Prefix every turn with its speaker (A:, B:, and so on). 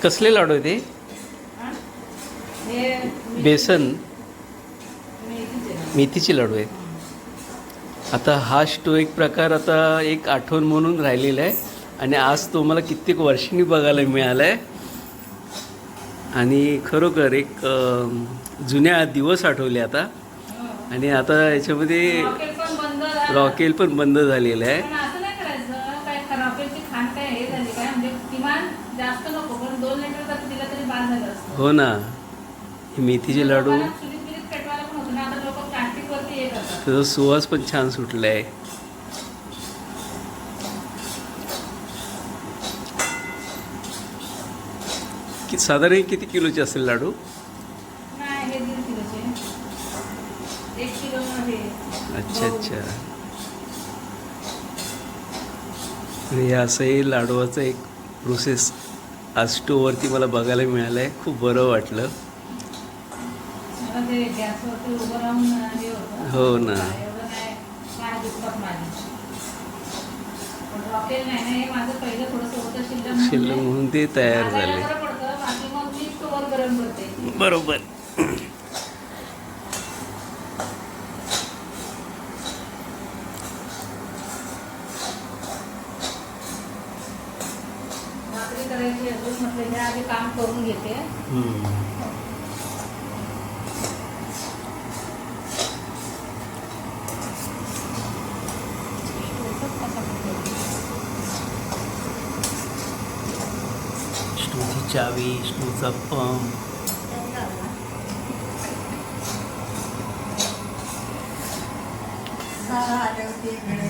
A: कसले लाडू आहे ते? बेसन मेथीचे लाडू आहेत. आता हा एक प्रकार आता एक आठवण म्हणून राहिलेला आहे आणि आज तो मला कित्येक वर्षांनी बघायला मिळाला आहे आणि खरोखर एक जुन्या दिवस आठवले आता. आणि आता याच्यामध्ये रॉकेल पण बंद झालेलं आहे. हो ना, हे मेथीचे लाडू त्याचा सुवास पण छान सुटला आहे. साधारण किती किलोचे असेल लाडू? अच्छा अच्छा. हे असंही लाडवाचं एक प्रोसेस आज स्टोवरती मला बघायला मिळालं आहे. खूप बरं वाटलं. हो ना. शिल्लक म्हणून ते तयार झाले. बरोबर.
B: म्हटलं आधी काम करून घेते.
A: स्टूची चावी, स्टूचा पंप.
B: आले होते